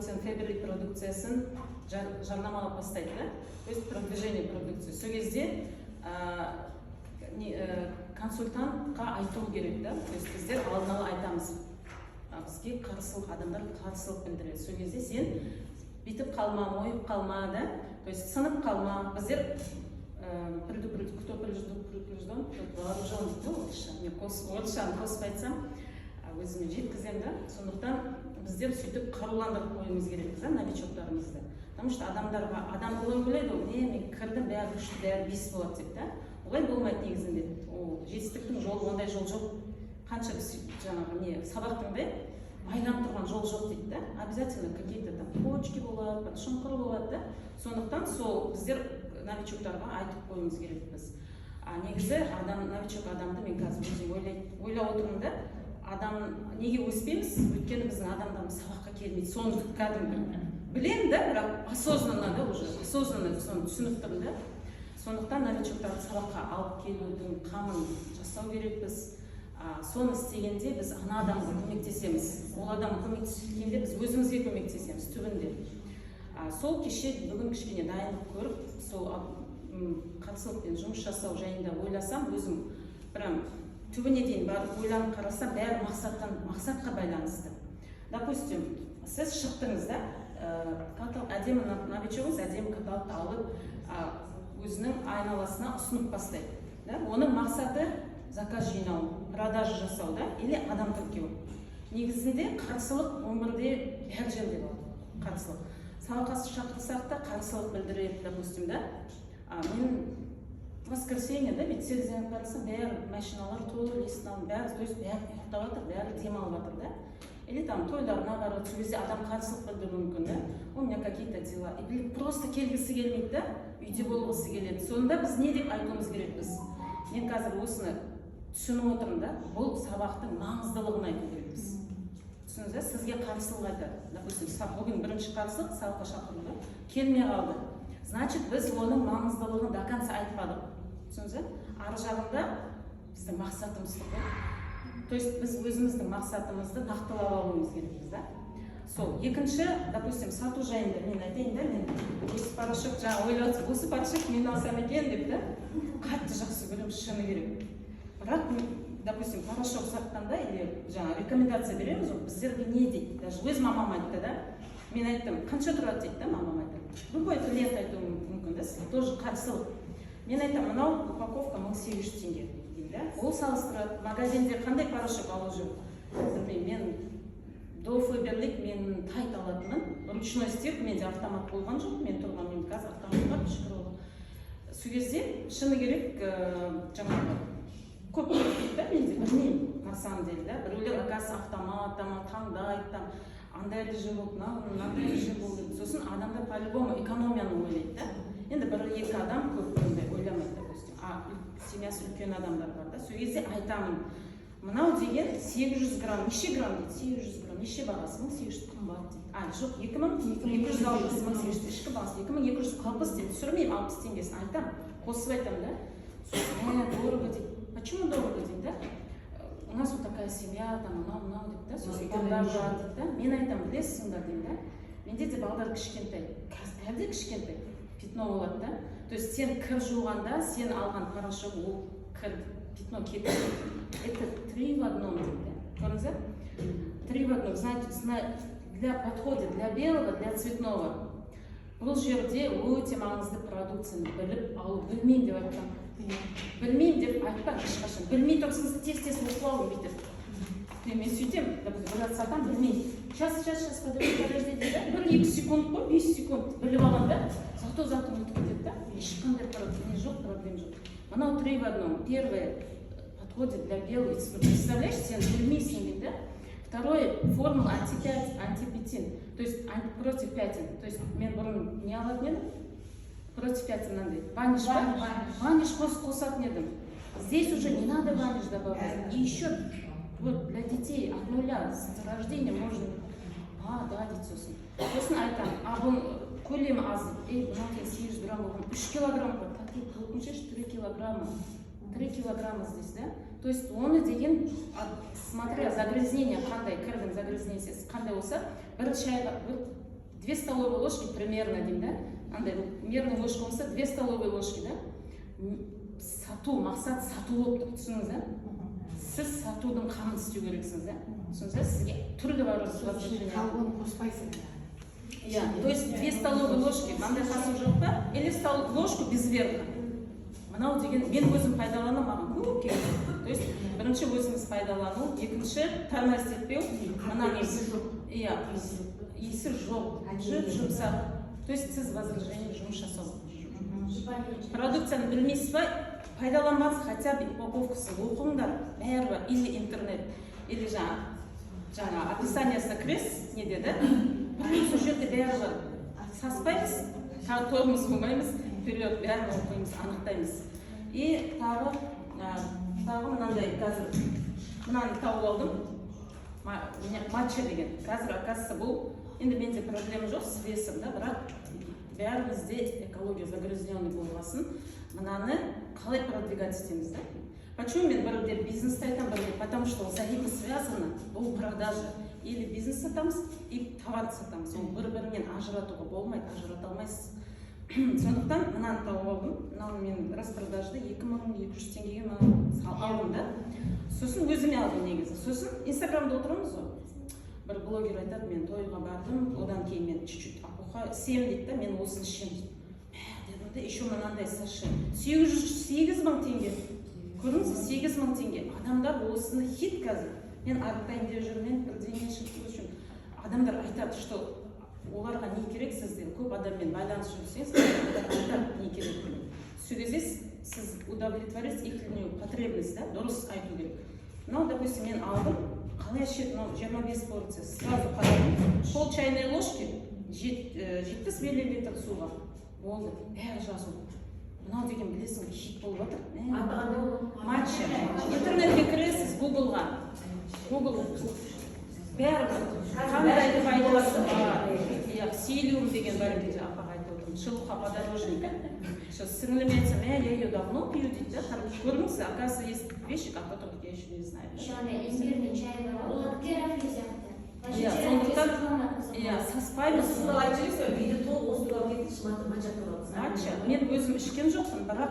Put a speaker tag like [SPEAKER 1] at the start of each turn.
[SPEAKER 1] фабрик продукциясын жарнамалап бастайды, да? То есть продвижение продукции. Сол кезде консультантқа айту керек, да? То есть біздер алдын ала айтамыз. Бізге қарсылық, адамдар қарсылық білдіреді. Сол кезде сен битіп қалма, мойып қалма, да? То есть сынып қалма. Біздер кто предупрежден, тот вооружен, орысшаны қосып айтсам, өзіме жеткіземін, да? Сондықтан біздер сөйтіп қаруландырып қоюымыз керекпіз, да, новичоктарымызды. Потому что адам олай ойлайды, мен кірдім, бәрі күшті, бәрі бес болады деп, да? Олай болмайды негізінде. Ол жетістіктің жолы, ондай жол жоқ. Қанша жаңағы сабақтың да байланып тұрған жол жоқ дейді, да? Обязательно какие-то там почки болады, шұңқыр болады, да? Сондықтан сол біздер новичоктарға айтып қоюымыз керекпіз. Негізі новичок адамды мен қазір өзім ойлап отырмын, да? Адам неге өспейміз? Өйткені біздің адамдарымыз сабаққа келмейді. Соны кәдімгі білемін, да, бірақ осознанно, да, уже осознанно соны түсініп тұрмын, да? Сондықтан новичоктарды сабаққа алып келудің қамын жасау керекпіз. Соны істегенде біз ана адамға көмектесеміз. Ол адам көмектескенде біз өзімізге көмектесеміз түбінде. Сол кеше бүгін кішкене дайындық көріп, сол қарсылықпен жұмыс жасау жайында ойласам, өзім прям түбіне дейін барып ойланып қарасам, бәрі мақсатқа байланысты. Допустим, сіз шықтыңыз, да, әдемі новичогыңыз әдемі каталогты алып, өзінің айналасына ұсынып бастайды. Оның мақсаты заказ жинау, продажа жасау, да, или адам тіркеу. Негізінде қарсылық өмірде бәр жерде болады. Қарсылық. Сабаққа шақырсақ та қарсылық білдіреді, допустим, да. Мен воскресенье, да, ведь селзен қарасам, бәрі машиналар толы, листан, бәрі, то есть бәрі ұйықтап жатыр, бәрі демалып жатыр, да. Или там тойларына барады, сол кезде адам қарсылық білдіруі мүмкін, да. У меня какие-то дела. И просто келгісі келмейді, да, үйде болғысы келеді. Сонда біз не деп айтуымыз керекпіз? Мен қазір осыны түсініп отырмын, да, бұл сабақтың маңыздылығын айту керекпіз. Түсініңіз, сізге қарсылық айтады. Допустим, бүгін бірінші қарсылық сабаққа шақырды, келмей қалды. Значит, біз оның маңыздылығын до конца айтпадық. Түсініңіз, ары жағында біздің мақсатымыз бар. То есть біз өзіміздің мақсатымызды нақтылап алуымыз керекпіз, да? Сол, екінші, допустим, сату жайында мен айтайын, да, мен осы порошок жаңа ойлап отырсам, осы порошок мен алсам екен деп, да? Қатты жақсы көремін, шыны керек. Бірақ, допустим, порошок сатқанда или жаңа рекомендация береміз, біздерге не дейді? Даже өз мамам айтты, да? Мен айттым, қанша тұрады дейді, да, мамам айтты. Любой клиент айтуы мүмкін, да, тоже қарсылық. Мен айтам, мынау упаковка 1800 теңге дейді, да? Ол салыстырады, магазинде қандай порошок алу жүр? Мен до фаберлик мен тайт алатынмын, ручной стирка, менде автомат болған жоқ, мен тұрған, мен қазір автомат бар, шүкір Аллаға. Сол кезде шыны керек, жаңағы көп дейді, да, менде білмеймін, на самом деле, да, біреулер оказывается автомат, таңдайды, там андайды жыл болды, мынандай жыл болды. Сосын адамдар по-любому экономияны ойлайды, да. Енді бір-екі адам көп ойламайды, допустим. Семьясы үлкен адамдар бар, да. Сол кезде айтамын, мынау деген 800 грамм, неше грамм дейді, 800 грамм, неше бағасы, 1800 қымбат дейді. Жоқ, 2260, 1800 ішкі бағасы, 2260 дейді, түсірмеймін 60 теңгесін, айтам, қосып айтам, да. Дорого дейді. Почему дорого дейді, да? У нас вот такая семья, там, мынау деп, да, сосын балдар бар дейді, да. Мен айтам, білесіңдер деймін, да. Менде де балдар кішкентай, қазір бәрде кішкентай, пятно болады, да. То есть сен кір жуғанда, сен алған порошок, ол кір, пятно кетті. Это 3 в одном, да? Көріңіздер? 3 в одном, знаете, подходит для белого, для цветного. Бұл жерде өте маңызды продукцияны біліп алу, білмеймін деп айтам. Білмеймін деп айтпан ешқашан. Білмей тұрсыңыз, тез-тез оқылауын бүйтіп. Мен сөйтем, бір сатам, білмеймін. Сейчас, подождите, да? 1-2 секунд қой, 5 секунд біліп алам, да? Зато ұмытып кетеді, да? Ешқандай проблем жоқ. Мынау 3 в одном. Первое подходит для белого. Представляешь, сен білмейсің, да? Второе, формула антипетин, то есть против пятен. То есть мен бұрын не алатын едім? Против пятен мынандай. Ваниш, ваниш қосатын едім. Здесь уже не надо ваниш добавлять. И еще вот для детей от нуля, с рождения можно... Да, дейді сосын. Сосын айтам, бұл көлемі аз. Мынау 800 грамм болған. 3 килограмм бар. Өкіншеш 3 килограмма. 3 килограмма здесь, да? То есть оны деген, смотря загрязнение қандай, кірдің загрязнениесі қандай болса, бір 2 столовые ложки примерно деймін да, андай мерный ложка болса 2 столовые ложки да, сату, мақсат сату болып тұр, түсініңіз да? Сіз сатудың қамын істеу керексіңіз да? Түсініңіз да? Сізге түрлі бар возражение.
[SPEAKER 2] Оны қоспайсың.
[SPEAKER 1] Ja, то есть 2 столовые ложки, мынандай қасым жоқ па? Или ложку без верха. Мынау деген мен өзім пайдалану, маған көп керек. То есть бірінші өзіңіз пайдалану, екінші тана істетпеу, мынаны иә, иісі жоқ, жұмсақ. То есть сіз возражение жұмыс жасау. Продукцияны білмейсіз ба? Пайдаланбаңыз, хотя бы упаковкасын оқыңдар, бәрі, или интернет, или жаңа описаниясына кіресіз, не деді? Сол жерде бәрі бар. Саспаймыз, тормоз қоймаймыз, вперед бәрін оқимыз, анықтаймыз. И тағы мынандай қазір мынаны тауып алдым. Матча деген. Қазір оказывается бұл енді менде проблема жоқ, с весом да, бірақ бәрімізде экология загрязненный болғасын, мынаны қалай продвигать етеміз да? Почему мен бірде бизнесті айтам, бірде, потому что взаимосвязано, бұл продажа. Или бизнес сатамыз, и товар сатамыз. Оны бір-бірінен ажыратуға болмайды, ажырата алмайсыз. Сондықтан мынаны тауып алдым. Мынаны мен распродажда 2200 теңгеге алдым да. Сосын өзіме алдым негізі. Сосын Инстаграмда отырамыз ғой. Бір блогер айтады, мен тойға бардым, одан кейін мен чуть-чуть апуха 7 дейді да, мен осыны ішем дейді. Дедім де, еще мынандай сашы. 8 мың теңге. Көрдіңіз, 8 мың теңге. Адамдар осыны хит қазір. Мен арықтайын деп жүрмін, бірдеңе шығып үшін. Адамдар айтады, что оларға не керек сізден, көп адаммен байланыс жүрсеңіз, айтады не керек. Сол кезде сіз удовлетворить их потребность, да, дұрыс айту керек. Но, допустим, мен алдым, қалай ішеді, 25 порция, сразу қарадым, пол чайной ложки, 7 миллилитр суға болды, бәрі жазу. Мынау деген білесің, хит болып жатыр. Матча. Интернетке кіресіз, Googleға. Google бәрі қандай пайдасы бар. Силиум деген бар дейді, апаға айтып отырмын. Шелуха подорожника. Сіңілім айтсам, я ее давно пью дейді. Көрдіңіз, оказывается, есть вещи, о которых я еще не знаю.
[SPEAKER 3] Еще имбирный чай бар. Ол терапия сияқты.
[SPEAKER 1] Сондықтан, саспаймыз.
[SPEAKER 4] Айтыңыз, үйде толық осыны алып кетіңізші, матча туралы.
[SPEAKER 1] Матча, мен өзім ішкен жоқпын, бірақ